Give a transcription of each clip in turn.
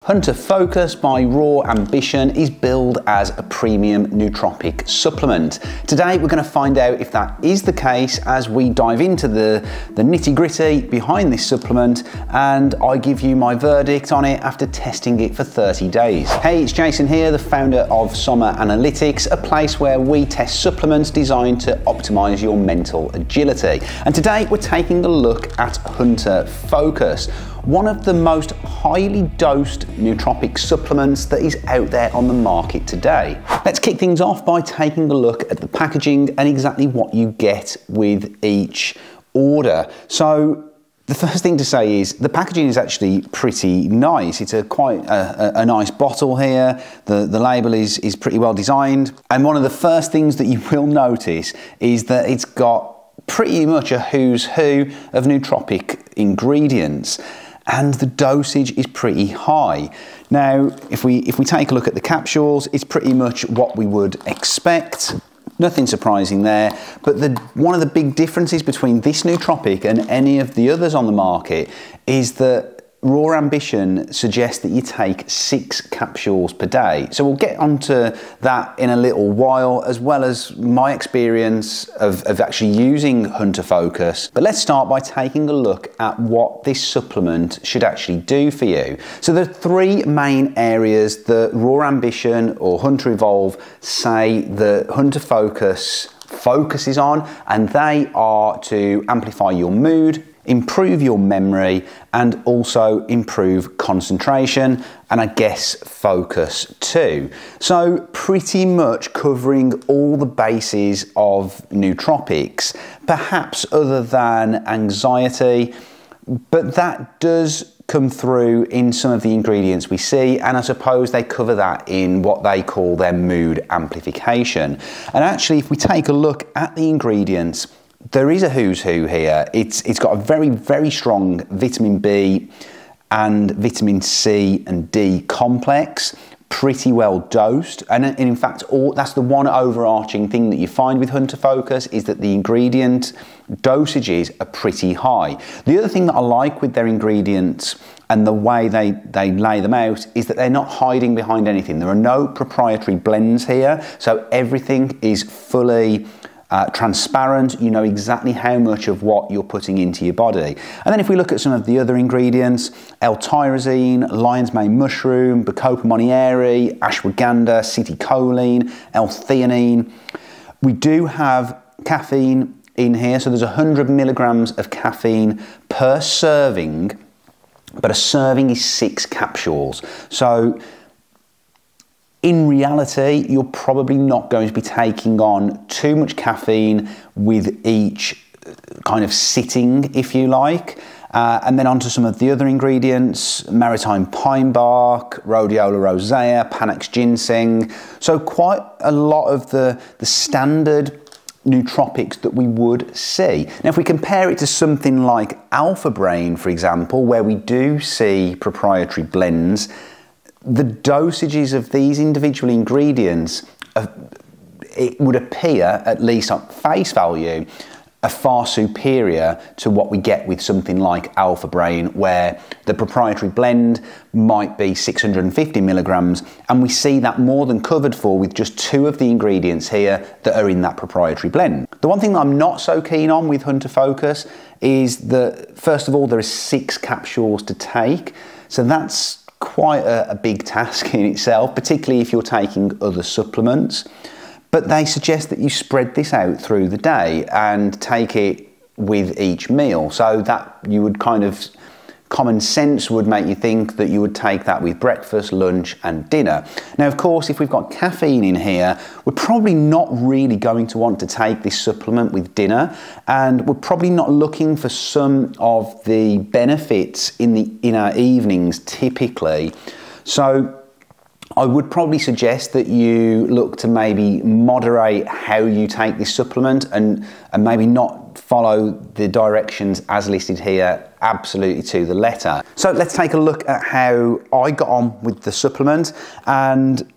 Hunter Focus by Raw Ambition is billed as a premium nootropic supplement. Today we're going to find out if that is the case as we dive into the nitty-gritty behind this supplement, and I give you my verdict on it after testing it for 30 days. Hey, it's Jason here, the founder of SOMA Analytics, a place where we test supplements designed to optimize your mental agility. And today we're taking a look at Hunter Focus, one of the most highly dosed nootropic supplements that is out there on the market today. Let's kick things off by taking a look at the packaging and exactly what you get with each order. So the first thing to say is the packaging is actually pretty nice. It's quite a nice bottle here. The label is pretty well designed. And one of the first things that you will notice is that it's got pretty much a who's who of nootropic ingredients, and the dosage is pretty high. Now, if we take a look at the capsules, it's pretty much what we would expect. Nothing surprising there, but one of the big differences between this nootropic and any of the others on the market is that Raw Ambition suggests that you take 6 capsules per day. So we'll get onto that in a little while, as well as my experience of actually using Hunter Focus. But let's start by taking a look at what this supplement should actually do for you. So there are 3 main areas that Raw Ambition or Hunter Evolve say that Hunter Focus focuses on, and they are to amplify your mood, improve your memory, and also improve concentration, and I guess focus too. So pretty much covering all the bases of nootropics, perhaps other than anxiety, but that does come through in some of the ingredients we see, and I suppose they cover that in what they call their mood amplification. And actually, if we take a look at the ingredients, there is a who's who here. It's got a very, very strong vitamin B and vitamin C and D complex, pretty well dosed. And in fact, that's the one overarching thing that you find with Hunter Focus, is that the ingredient dosages are pretty high. The other thing that I like with their ingredients and the way they lay them out is that they're not hiding behind anything. There are no proprietary blends here, so everything is fully transparent. You know exactly how much of what you're putting into your body. And then if we look at some of the other ingredients, L-tyrosine, lion's mane mushroom, Bacopa monnieri, ashwagandha, citicoline, L-theanine. We do have caffeine in here, so there's 100 milligrams of caffeine per serving, but a serving is 6 capsules. So in reality, you're probably not going to be taking on too much caffeine with each kind of sitting, if you like. And then onto some of the other ingredients: maritime pine bark, rhodiola rosea, panax ginseng. So quite a lot of the standard nootropics that we would see. Now, if we compare it to something like Alpha Brain, for example, where we do see proprietary blends, the dosages of these individual ingredients, it would appear, at least on face value, are far superior to what we get with something like Alpha Brain, where the proprietary blend might be 650 milligrams, and we see that more than covered for with just 2 of the ingredients here that are in that proprietary blend. The one thing that I'm not so keen on with Hunter Focus is that, first of all, there are 6 capsules to take, so that's quite a big task in itself, particularly if you're taking other supplements. But they suggest that you spread this out through the day and take it with each meal, so that you would kind of, common sense would make you think that you would take that with breakfast, lunch and dinner. Now, of course, if we've got caffeine in here, we're probably not really going to want to take this supplement with dinner, and we're probably not looking for some of the benefits in our evenings typically. So I would probably suggest that you look to maybe moderate how you take this supplement and maybe not follow the directions as listed here absolutely to the letter. So let's take a look at how I got on with the supplement. And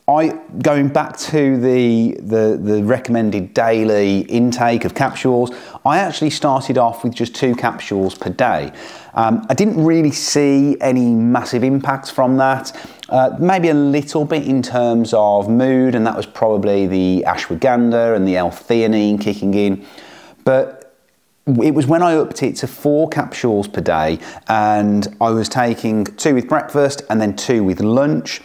Going back to the recommended daily intake of capsules, I actually started off with just 2 capsules per day. I didn't really see any massive impacts from that. Maybe a little bit in terms of mood, and that was probably the ashwagandha and the L-theanine kicking in. But it was when I upped it to 4 capsules per day, and I was taking 2 with breakfast and then 2 with lunch.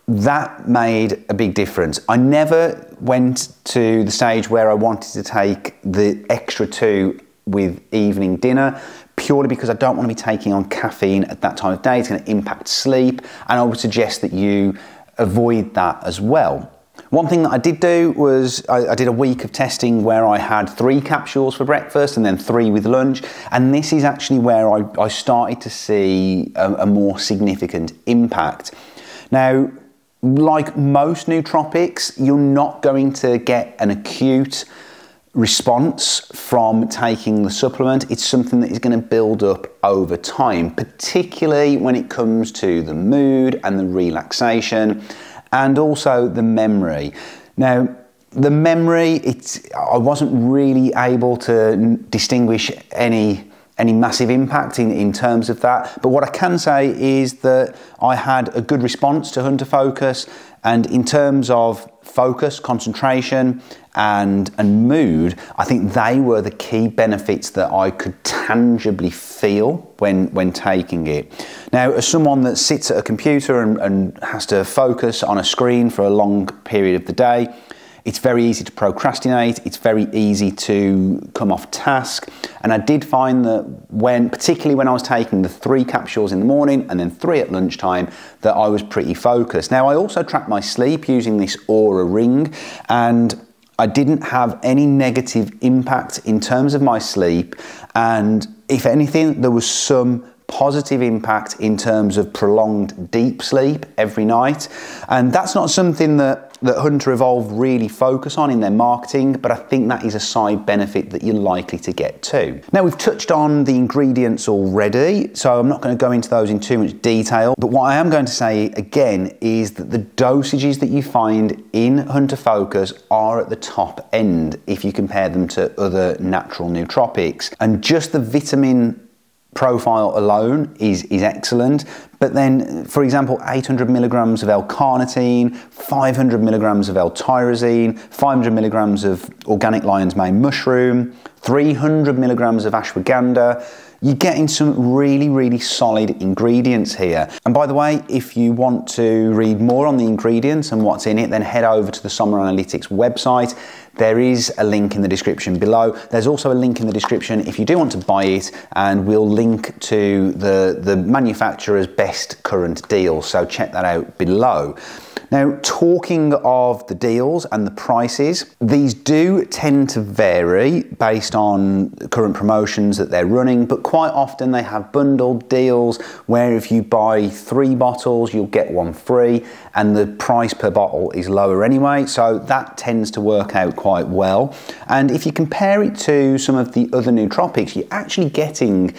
That made a big difference. I never went to the stage where I wanted to take the extra 2 with evening dinner, purely because I don't want to be taking on caffeine at that time of day. It's going to impact sleep, and I would suggest that you avoid that as well. One thing that I did do was I did a week of testing where I had 3 capsules for breakfast and then 3 with lunch, and this is actually where I started to see a more significant impact. Now, like most nootropics, you're not going to get an acute response from taking the supplement. It's something that is going to build up over time, particularly when it comes to the mood and the relaxation and also the memory. Now, the memory, I wasn't really able to distinguish any massive impact in terms of that. But what I can say is that I had a good response to Hunter Focus, and in terms of focus, concentration, and mood, I think they were the key benefits that I could tangibly feel when taking it. Now, as someone that sits at a computer and has to focus on a screen for a long period of the day, it's very easy to procrastinate, it's very easy to come off task, and I did find that particularly when I was taking the 3 capsules in the morning and then 3 at lunchtime, that I was pretty focused. Now, I also tracked my sleep using this Aura ring, and I didn't have any negative impact in terms of my sleep, and if anything, there was some positive impact in terms of prolonged deep sleep every night. And that's not something that Hunter Evolve really focus on in their marketing, but I think that is a side benefit that you're likely to get too. Now, we've touched on the ingredients already, so I'm not going to go into those in too much detail, but what I am going to say again is that the dosages that you find in Hunter Focus are at the top end if you compare them to other natural nootropics, and just the vitamin profile alone is excellent. But then, for example, 800 milligrams of L-carnitine, 500 milligrams of L-tyrosine, 500 milligrams of organic lion's mane mushroom, 300 milligrams of ashwagandha. You're getting some really, really solid ingredients here. And by the way, if you want to read more on the ingredients and what's in it, then head over to the SOMA Analytics website. There is a link in the description below. There's also a link in the description if you do want to buy it, and we'll link to the manufacturer's best current deal, so check that out below. Now, talking of the deals and the prices, these do tend to vary based on current promotions that they're running, but quite often they have bundled deals where if you buy 3 bottles, you'll get 1 free, and the price per bottle is lower anyway, so that tends to work out quite well. And if you compare it to some of the other nootropics, you're actually getting,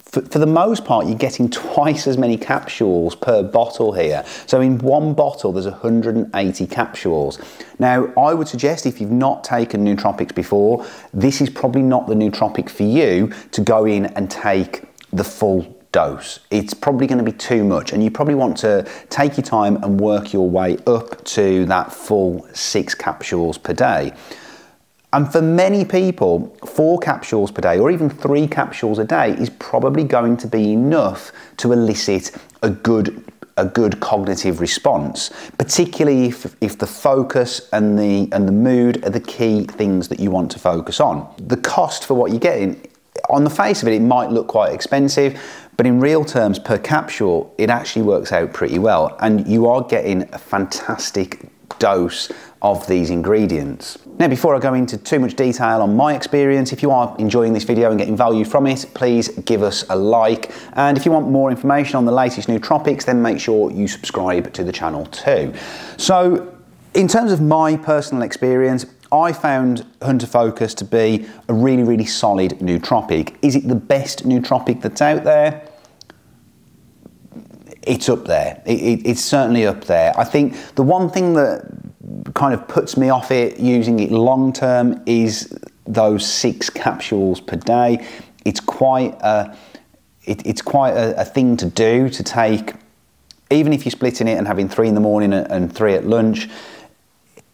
for the most part, you're getting twice as many capsules per bottle here. So in 1 bottle, there's 180 capsules. Now, I would suggest if you've not taken nootropics before, this is probably not the nootropic for you to go in and take the full dose. It's probably going to be too much, and you probably want to take your time and work your way up to that full 6 capsules per day. And for many people, 4 capsules per day or even 3 capsules a day is probably going to be enough to elicit a good cognitive response, particularly if the focus and the mood are the key things that you want to focus on. The cost for what you're getting, on the face of it, it might look quite expensive, but in real terms per capsule, it actually works out pretty well, and you are getting a fantastic dose of these ingredients. Now, before I go into too much detail on my experience, if you are enjoying this video and getting value from it, please give us a like. And if you want more information on the latest nootropics, then make sure you subscribe to the channel too. So, in terms of my personal experience, I found Hunter Focus to be a really, really solid nootropic. Is it the best nootropic that's out there? it's up there. It's certainly up there. I think the one thing that kind of puts me off it, using it long term, is those 6 capsules per day. It's quite a thing to do, to take, even if you're splitting it and having 3 in the morning and 3 at lunch.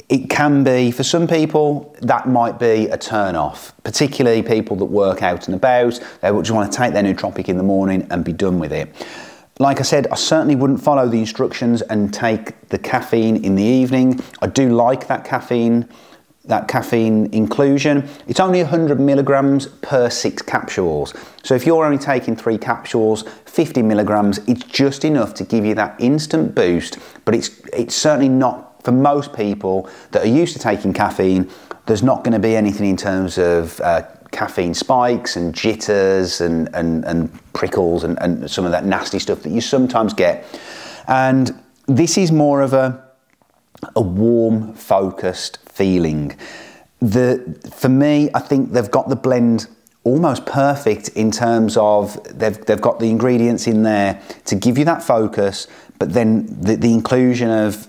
It can be, for some people, that might be a turn off, particularly people that work out and about. They just want to take their nootropic in the morning and be done with it. Like I said, I certainly wouldn't follow the instructions and take the caffeine in the evening. I do like that caffeine inclusion. It's only 100 milligrams per 6 capsules. So if you're only taking 3 capsules, 50 milligrams, it's just enough to give you that instant boost, but it's certainly not, for most people that are used to taking caffeine, there's not going to be anything in terms of caffeine spikes and jitters and prickles and some of that nasty stuff that you sometimes get. And this is more of a warm, focused feeling. For me, I think they've got the blend almost perfect in terms of they've got the ingredients in there to give you that focus, but then the inclusion of,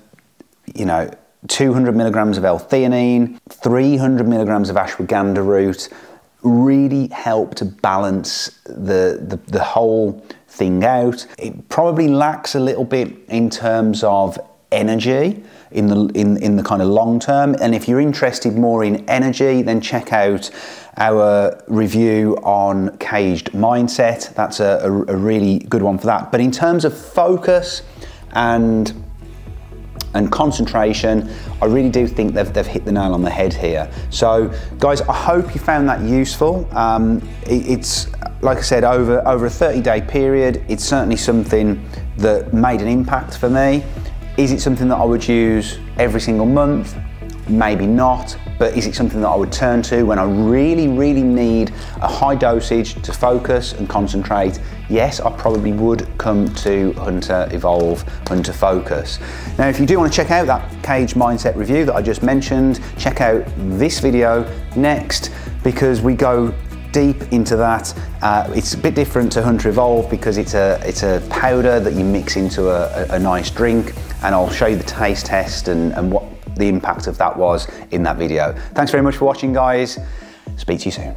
you know, 200 milligrams of L-theanine, 300 milligrams of ashwagandha root really help to balance the whole thing out. It probably lacks a little bit in terms of energy in the kind of long term, and if you're interested more in energy, then check out our review on Caged Mindset. That's a really good one for that. But in terms of focus and concentration, I really do think they've hit the nail on the head here. So guys, I hope you found that useful. It's, like I said, over a 30-day period, it's certainly something that made an impact for me. Is it something that I would use every single month? Maybe not, but is it something that I would turn to when I really, really need a high dosage to focus and concentrate? Yes, I probably would come to Hunter Evolve, Hunter Focus. Now, if you do want to check out that Caged Mindset review that I just mentioned, check out this video next, because we go deep into that. It's a bit different to Hunter Evolve because it's a powder that you mix into a nice drink, and I'll show you the taste test and what the impact of that was in that video. Thanks very much for watching, guys. Speak to you soon.